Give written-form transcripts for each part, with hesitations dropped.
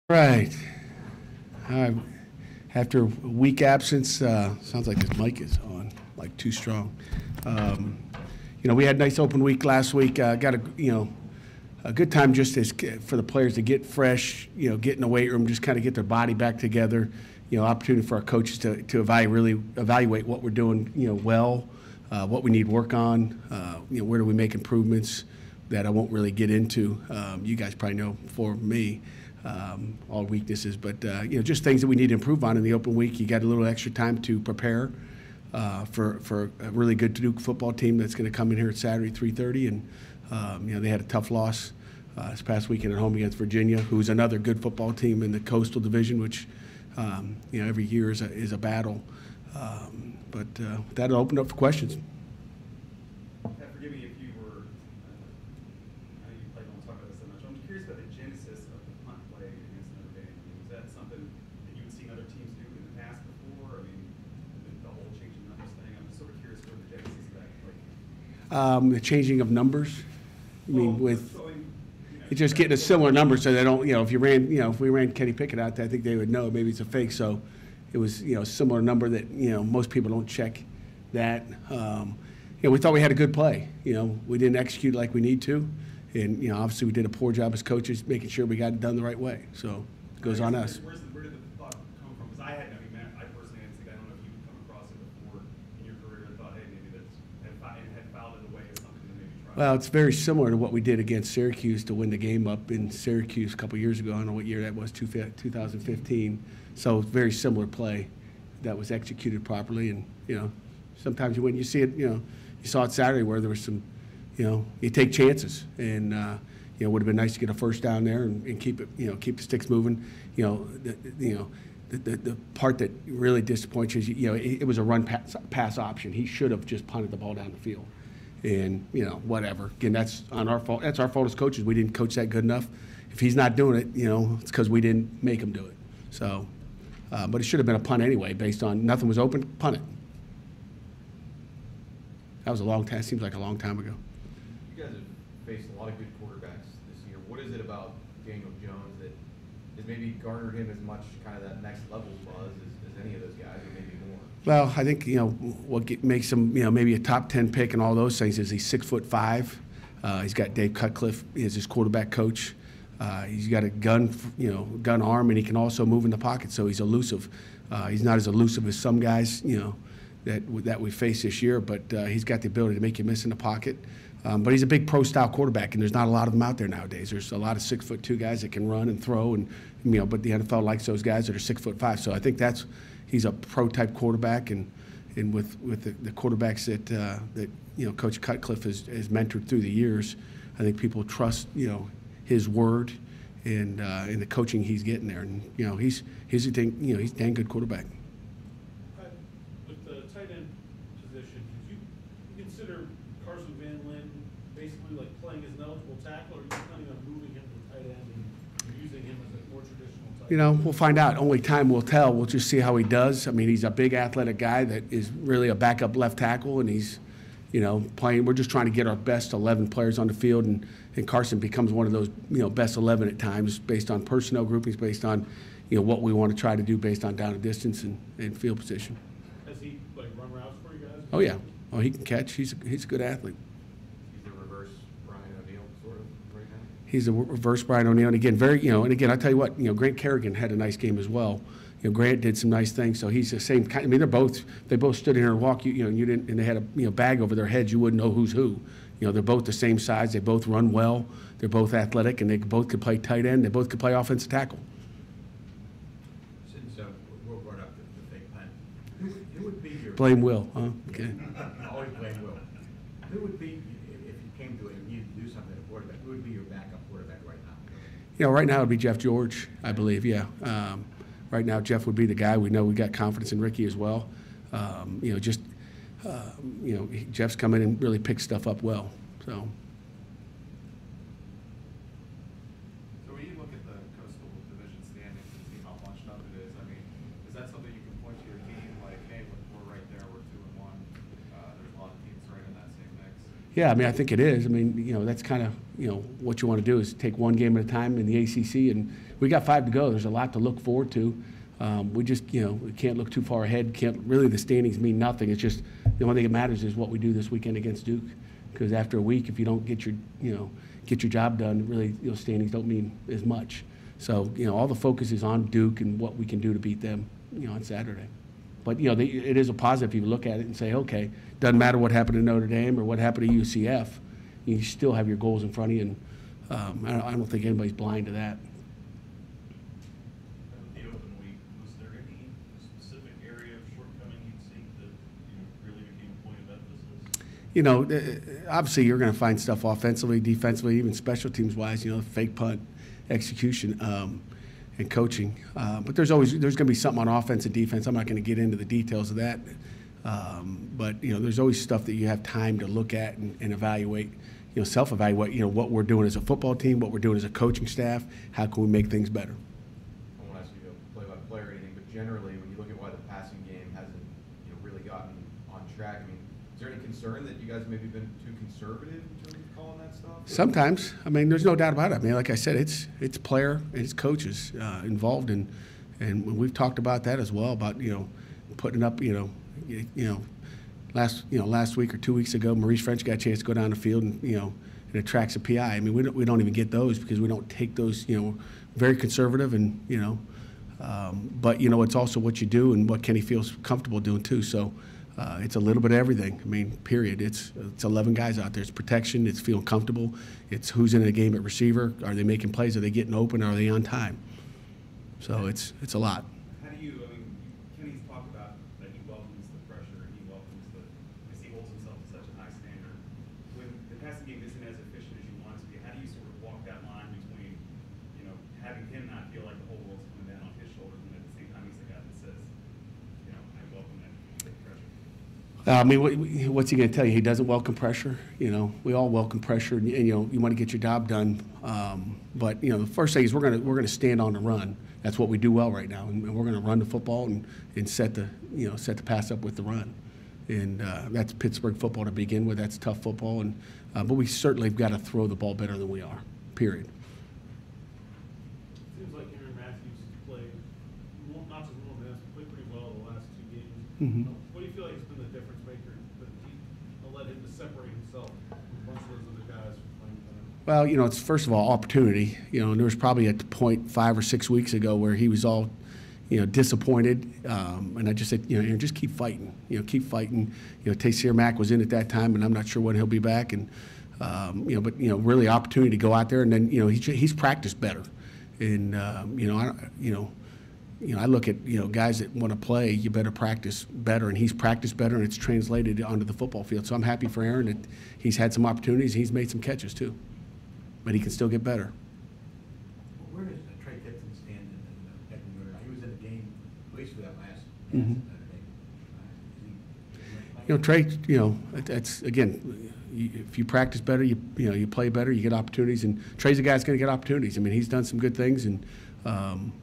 Right. Uh, After a week absence, sounds like this mic is on, like too strong. We had a nice open week last week. Got a good time just for the players to get fresh, get in the weight room, just kind of get their body back together. Opportunity for our coaches to evaluate what we're doing, well, what we need work on, where do we make improvements that I won't really get into. You guys probably know for me. All weaknesses, but just things that we need to improve on in the open week. You got a little extra time to prepare for a really good Duke football team that's going to come in here at Saturday 3:30, and they had a tough loss this past weekend at home against Virginia, who's another good football team in the Coastal Division, which every year is a battle. But that'll open up for questions. Forgive me if you were, I know you probably don't talk about this so much. I'm curious about the genesis of the punt play against Notre Dame. Was that something that you had seen other teams do in the past before? I mean, the whole changing numbers thing. I'm just sort of curious where the genesis of that played. The changing of numbers. It's just getting a similar number so they don't, if we ran Kenny Pickett out there, I think they would know maybe it's a fake. So it was, a similar number that, most people don't check that. We thought we had a good play. We didn't execute like we need to. And, obviously we did a poor job as coaches making sure we got it done the right way. So it goes on us. Where did the thought come from? Because I personally hadn't seen, I don't know if you would come across it before in your career and thought, hey, maybe that's, had fouled it away as something to maybe try. Well, it's very similar to what we did against Syracuse to win the game up in Syracuse a couple years ago. I don't know what year that was, 2015. So very similar play that was executed properly. And, sometimes when you see it, you saw it Saturday where there was some, you take chances, and it would have been nice to get a first down there and keep it, keep the sticks moving. The part that really disappoints you is, it was a run pass option. He should have just punted the ball down the field, and whatever. Again, that's on our fault. That's our fault as coaches. We didn't coach that good enough. If he's not doing it, it's because we didn't make him do it. So, but it should have been a punt anyway, based on nothing was open. Punt it. That was a long time. Seems like a long time ago. You guys have faced a lot of good quarterbacks this year. What is it about Daniel Jones that has maybe garnered him as much kind of that next level buzz as any of those guys, or maybe more? Well, I think what makes him maybe a top 10 pick and all those things is he's 6'5". He's got Dave Cutcliffe as his quarterback coach. He's got a gun arm, and he can also move in the pocket. So he's elusive. He's not as elusive as some guys that we face this year, but he's got the ability to make you miss in the pocket. But he's a big pro-style quarterback, and there's not a lot of them out there nowadays. There's a lot of 6'2" guys that can run and throw, and but the NFL likes those guys that are 6'5". So I think he's a pro-type quarterback, and with the quarterbacks that Coach Cutcliffe has mentored through the years, I think people trust his word and the coaching he's getting there, and he's a dang good quarterback. With the tight end position, did you consider Carson Van Lin basically like playing as an eligible tackle, or are you planning on moving him to tight end and using him as a more traditional tight end? We'll find out. Only time will tell. We'll just see how he does. I mean, he's a big athletic guy that is really a backup left tackle, and he's playing. We're just trying to get our best 11 players on the field, and Carson becomes one of those best 11 at times based on personnel groupings, based on what we want to try to do based on down and distance and field position. Has he run routes for you guys? Oh yeah. Oh, he can catch. He's a good athlete. He's the reverse Brian O'Neill sort of right now. He's a reverse Brian O'Neill, and again, and again, I tell you what, Grant Kerrigan had a nice game as well. Grant did some nice things, so he's the same kind. I mean, they both stood here and walked. You didn't, and they had a bag over their heads. You wouldn't know who's who. They're both the same size. They both run well. They're both athletic, and they both could play tight end. They both could play offensive tackle. Since Will brought up the fake punt, who would be your blame Will? Huh? Okay. Always blame Will. Who would be, if you came to it and you do something at quarterback, who would be your backup quarterback right now? Right now it would be Jeff George, I believe. Yeah. Right now, Jeff would be the guy. We know we got confidence in Ricky as well. Jeff's come in and really picked stuff up well. So when you look at the Coastal Division standings and see how bunched up it is, I mean, is that something you can point to your team like, hey, we're right there, we're 2-1. There's a lot of teams right in that same mix. Yeah, I mean, I think it is. I mean, you know, that's kind of, you know, what you want to do is take one game at a time in the ACC, and we got 5 to go. There's a lot to look forward to. We just, you know, we can't look too far ahead. Can't really, the standings mean nothing. It's just the only thing that matters is what we do this weekend against Duke. Because after a week, if you don't get your, you know, get your job done, really, you know, standings don't mean as much. So, you know, all the focus is on Duke and what we can do to beat them, you know, on Saturday. But, you know, it is a positive if you look at it and say, okay, doesn't matter what happened to Notre Dame or what happened to UCF, you still have your goals in front of you, and I don't think anybody's blind to that. The open week, was there any specific area of shortcoming you'd see that, you know, really became a point of emphasis? You know, obviously you're going to find stuff offensively, defensively, even special teams wise. You know, fake punt, execution, and coaching. But there's going to be something on offense and defense. I'm not going to get into the details of that. But you know, there's always stuff that you have time to look at and evaluate. You know, self-evaluate. You know, what we're doing as a football team, what we're doing as a coaching staff. How can we make things better? I won't ask you to play by play or anything, but generally, when you look at why the passing game hasn't, you know, really gotten on track, I mean, is there any concern that you guys maybe been too conservative in terms of calling that stuff? Sometimes. I mean, there's no doubt about it. I mean, like I said, it's player and it's coaches involved, and we've talked about that as well. About, you know, putting up, you know, last week or 2 weeks ago, Maurice French got a chance to go down the field and, you know, it attracts a PI. I mean, we don't even get those because we don't take those, you know, very conservative, and, you know, but, you know, it's also what you do and what Kenny feels comfortable doing too. So it's a little bit of everything. I mean, period. It's 11 guys out there. It's protection. It's feeling comfortable. It's who's in the game at receiver. Are they making plays? Are they getting open? Are they on time? So it's a lot. How do you, I mean, Kenny's talked about that he welcomes the pressure, and he welcomes because he holds himself to such a high standard. When the passing game isn't as efficient as you want it to be, how do you sort of walk that line between, you know, having him not feel like the whole world's coming down on his shoulders, and at the same time he's the guy that says, you know, I welcome that pressure? I mean, what's he going to tell you? He doesn't welcome pressure. You know, we all welcome pressure, and you know, you want to get your job done. But you know, the first thing is we're going to stand on the run. That's what we do well right now, and we're going to run the football and set the pass up with the run. And that's Pittsburgh football to begin with. That's tough football, and but we certainly have got to throw the ball better than we are. Period. Seems like Aaron Matthews played not just more minutes, but played pretty well the last 2 games. Mm-hmm. What do you feel like has been the difference maker that led him to separate himself from a bunch of those other guys from playing better? Well, you know, it's first of all opportunity. You know, and there was probably a point 5 or 6 weeks ago where he was all, you know, disappointed, and I just said, you know, Aaron, just keep fighting. You know, keep fighting. You know, Sear Mack was in at that time, and I'm not sure when he'll be back. And you know, but you know, really opportunity to go out there, and then you know, he's practiced better. And you know, I look at, you know, guys that want to play, you better practice better, and he's practiced better, and it's translated onto the football field. So I'm happy for Aaron that he's had some opportunities. He's made some catches too, but he can still get better. Where does Trey Tipton stand in the pecking order? He was in the game, at least for that last Mm-hmm. You know, Trey, you know, that's, again, if you practice better, you know, you play better, you get opportunities, and Trey's a guy that's going to get opportunities. I mean, he's done some good things, and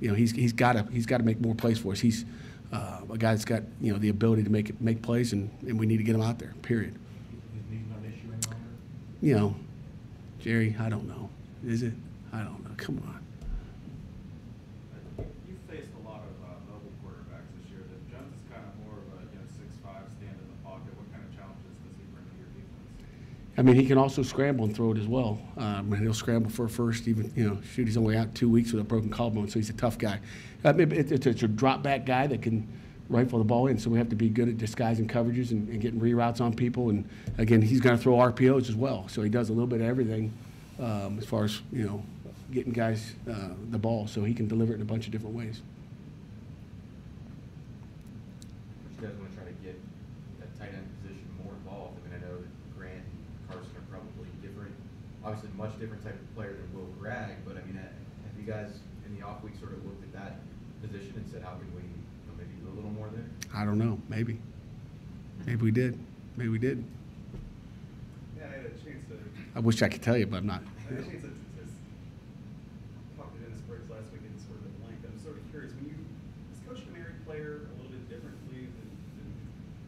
you know, he's got to make more plays for us. He's a guy that's got, you know, the ability to make plays, and we need to get him out there. Period. His knee's not an issue any longer? You know, Jerry, I don't know. Is it? I don't know. Come on. You faced a lot of mobile quarterbacks this year. Jones is kind of more of a 6'5", stand in the pocket. What kind of challenges does he bring to your defense? I mean, he can also scramble and throw it as well. He'll scramble for a first, even, you know, shoot, he's only out 2 weeks with a broken collarbone, so he's a tough guy. It's a drop-back guy that can rifle the ball in, so we have to be good at disguising coverages and getting reroutes on people. And, again, he's going to throw RPOs as well, so he does a little bit of everything as far as, you know, getting guys the ball, so he can deliver it in a bunch of different ways. You guys want to try to get that tight end position more involved? I mean, I know that Grant and Carson are probably different, obviously much different type of player than Will Bragg, but I mean, have you guys in the off week sort of looked at that position and said, how can we, you know, maybe do a little more there? I don't know. Maybe. Maybe we did. Maybe we did. Yeah, I had a chance to. I wish I could tell you, but I'm not. I had a chance to talk to Dennis Briggs last week and sort of at length. I'm sort of curious, is coaching a married player a little bit differently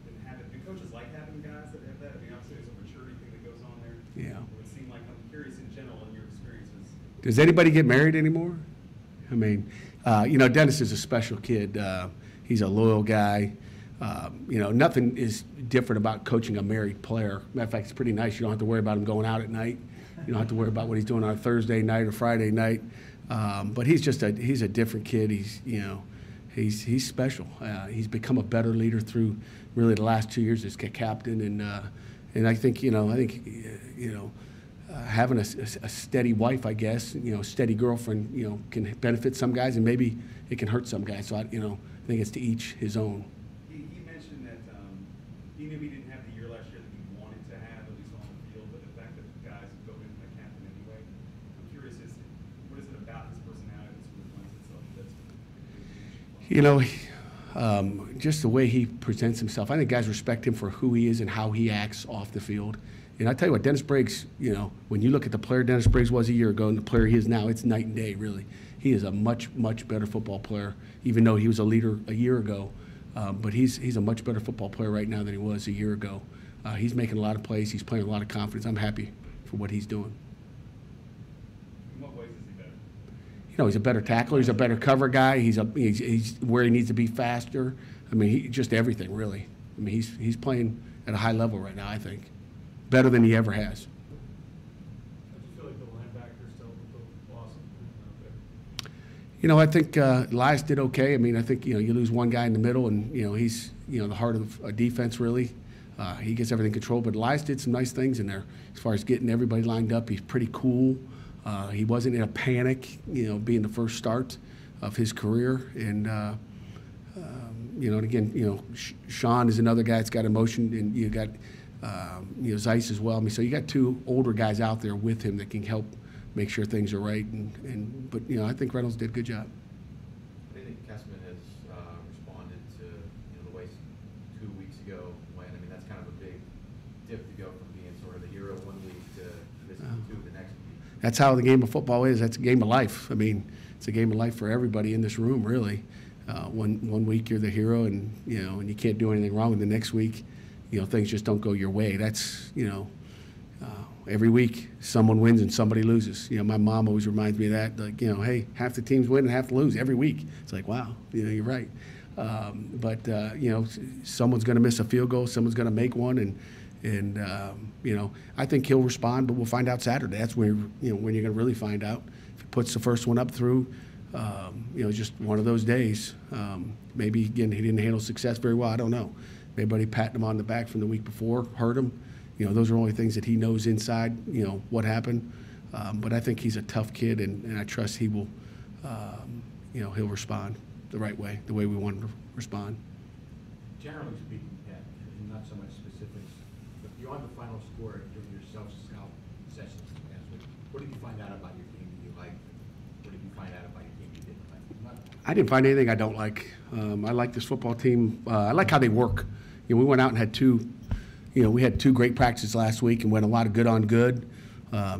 than having? Do coaches like having guys that have that? I mean, obviously there's a maturity thing that goes on Does anybody get married anymore? I mean, you know, Dennis is a special kid. He's a loyal guy. You know, nothing is different about coaching a married player. Matter of fact, it's pretty nice. You don't have to worry about him going out at night. You don't have to worry about what he's doing on a Thursday night or Friday night. But he's a different kid. He's special. He's become a better leader through really the last 2 years as captain, and I think having a steady wife, I guess, you know, steady girlfriend, you know, can benefit some guys, and maybe it can hurt some guys. So I think it's to each his own. He mentioned that he knew he didn't have the year last year that he wanted to have, at least on the field, but the fact that the guys go into the captain anyway. I'm curious, what is it about his personality that sort of lends itself to that? You know, just the way he presents himself. I think guys respect him for who he is and how he acts off the field. And I tell you what, Dennis Briggs, you know, when you look at the player Dennis Briggs was a year ago and the player he is now, it's night and day, really. He is a much, much better football player, even though he was a leader a year ago. But he's a much better football player right now than he was a year ago. He's making a lot of plays. He's playing a lot of confidence. I'm happy for what he's doing. In what ways is he better? You know, he's a better tackler. He's a better cover guy. He's where he needs to be faster. I mean, just everything, really. I mean, he's playing at a high level right now, I think. Better than he ever has. I just feel like the linebackers dealt with the loss of there. You know, I think Elias did okay. I mean, I think, you know, you lose one guy in the middle, and, you know, he's, you know, the heart of a defense, really. He gets everything controlled. But Elias did some nice things in there as far as getting everybody lined up. He's pretty cool. He wasn't in a panic, you know, being the first start of his career. And, you know, and again, you know, Sean is another guy that's got emotion, and you got, you know, Zeiss as well. I mean, so you got two older guys out there with him that can help make sure things are right. But you know, I think Reynolds did a good job. I think Kessman has responded to, you know, the way 2 weeks ago when, I mean, that's kind of a big dip to go from being sort of the hero 1 week to missing two the next week. That's how the game of football is. That's a game of life. I mean, it's a game of life for everybody in this room, really. One week you're the hero, and you know, and you can't do anything wrong. And the next week, you know, things just don't go your way. That's, you know, every week someone wins and somebody loses. You know, my mom always reminds me of that. Like, you know, hey, half the teams win and half lose every week. It's like, wow, you know, you're right. But you know, someone's going to miss a field goal, someone's going to make one, and you know, I think he'll respond, but we'll find out Saturday. That's when, you know, when you're going to really find out. If he puts the first one up through, you know, just one of those days. Maybe again he didn't handle success very well. I don't know. Everybody patting him on the back from the week before hurt him. You know, those are only things that he knows inside, you know, what happened. But I think he's a tough kid, and I trust he will, you know, he'll respond the right way, the way we want him to respond. Generally speaking, Pat, and not so much specifics, but beyond the final score during your self-scout sessions last week, what did you find out about your team that you liked? What did you find out about your team you didn't like? I didn't find anything I don't like. I like this football team. I like how they work. You know, we went out and had we had two great practices last week and went a lot of good on good.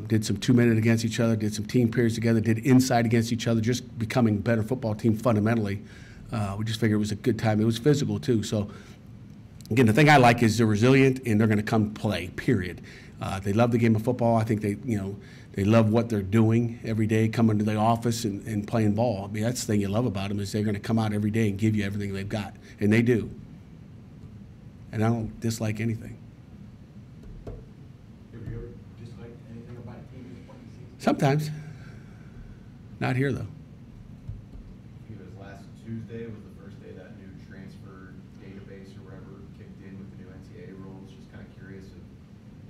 Did some 2-minute against each other, did some team periods together, did inside against each other, just becoming a better football team fundamentally. We just figured it was a good time. It was physical too. So again, the thing I like is they're resilient and they're going to come play, period. They love the game of football. I think they love what they're doing every day, coming to the office and playing ball. I mean, that's the thing you love about them is they're going to come out every day and give you everything they've got, and they do. And I don't dislike anything. Have you ever disliked anything about a team at this point in the season? Sometimes. Not here, though. I think it was last Tuesday was the first day that new transfer database or whatever kicked in with the new NCAA rules. Just kind of curious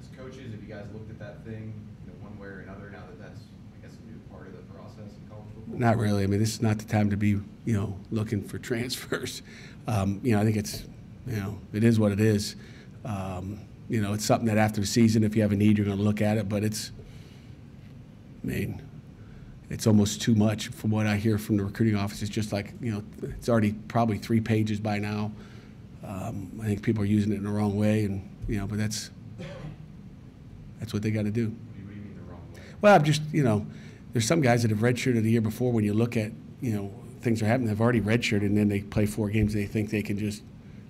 as coaches, if you guys looked at that thing, you know, one way or another, now that that's, I guess, a new part of the process in college football? Not really. I mean, this is not the time to be, you know, looking for transfers. You know, I think it's, you know, it is what it is. You know, it's something that after the season, if you have a need, you're going to look at it. But it's, I mean, it's almost too much from what I hear from the recruiting office. It's just like, you know, it's already probably 3 pages by now. I think people are using it in the wrong way, and you know, but that's what they got to do. What do you mean the wrong way? Well, just, you know, there's some guys that have redshirted the year before. When you look at, you know, things are happening, they've already redshirted, and then they play 4 games. And they think they can just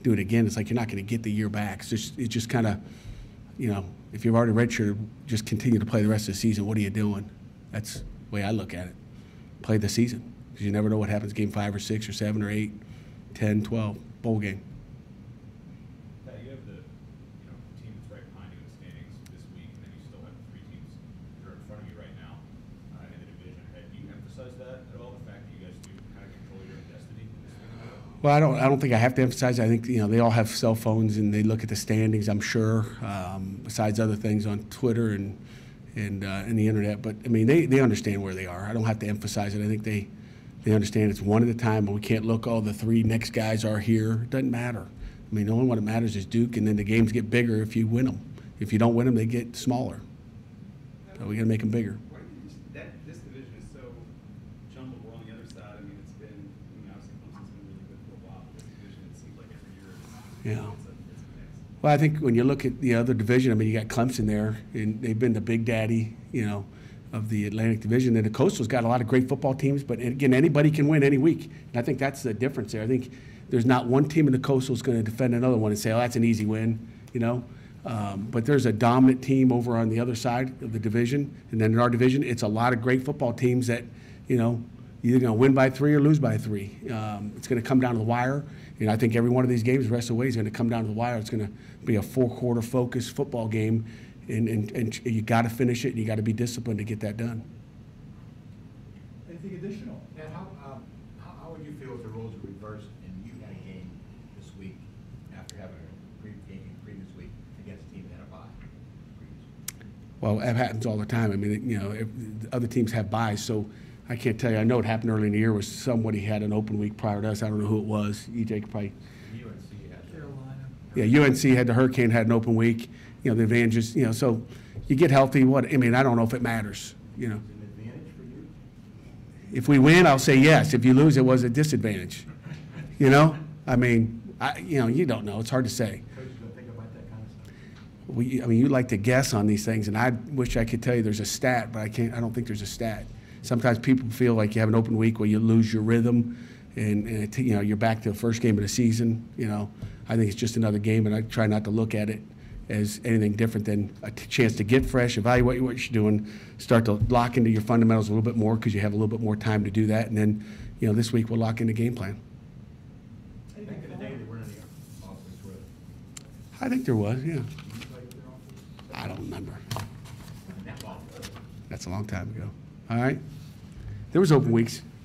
do it again. It's like you're not going to get the year back. It's just kind of, you know, if you've already redshirted, just continue to play the rest of the season. What are you doing? That's way I look at it. Play the season, because you never know what happens game 5 or 6 or 7 or 8, 10, 12, bowl game. Pat, you have the team that's right behind you in the standings this week, and then you still have 3 teams that are in front of you right now in the division. Do you emphasize that at all, the fact that you guys do kind of control your own destiny this week? Well, I don't think I have to emphasize. I think they all have cell phones and they look at the standings, I'm sure, besides other things on Twitter and the internet. But I mean, they understand where they are. I don't have to emphasize it. I think they understand it's one at a time, and we can't look, the 3 next guys are here. It doesn't matter. I mean, the only one that matters is Duke, and then the games get bigger if you win them. If you don't win them, they get smaller. So we got to make them bigger. Why do you just, this division is so jumbled? We're on the other side. I mean, it's been, obviously Clemson's been really good for a while. This division, it seems like every year Yeah. it's a mix. Well, I think when you look at the other division, I mean, you got Clemson there, and they've been the big daddy, of the Atlantic Division. And the Coastal's got a lot of great football teams, but again, anybody can win any week. And I think that's the difference there. I think there's not one team in the Coastal is going to defend another one and say, that's an easy win, But there's a dominant team over on the other side of the division. And then in our division, it's a lot of great football teams that, you're either going to win by 3 or lose by 3. It's going to come down to the wire. I think every one of these games the rest of the way is going to come down to the wire. It's going to be a 4-quarter focused football game, and you got to finish it, and you got to be disciplined to get that done. Anything additional? And how would you feel if the roles were reversed and you had a game this week after having a game previous week against a team that had a bye? Well, that happens all the time. I mean, other teams have buys, so I can't tell you. I know it happened early in the year where somebody had an open week prior to us. I don't know who it was. EJ could probably. UNC had Carolina. Yeah, UNC had the Hurricane had an open week. The advantages. So you get healthy. I don't know if it matters. Is it an advantage for you? If we win, I'll say yes. If you lose, it was a disadvantage. I mean, you don't know. It's hard to say. Coaches don't think about that kind of stuff. You like to guess on these things, and I wish I could tell you there's a stat, but I can't. I don't think there's a stat. Sometimes people feel like you have an open week where you lose your rhythm, and you're back to the first game of the season. I think it's just another game, and I try not to look at it as anything different than a chance to get fresh, evaluate what you're doing, start to lock into your fundamentals a little bit more because you have a little bit more time to do that, and then this week we'll lock in the game plan. Back in the day, there weren't any offers, were there? I think there was, yeah. Did you play for their offers? I don't remember. That long. That's a long time ago. All right. There was open weeks.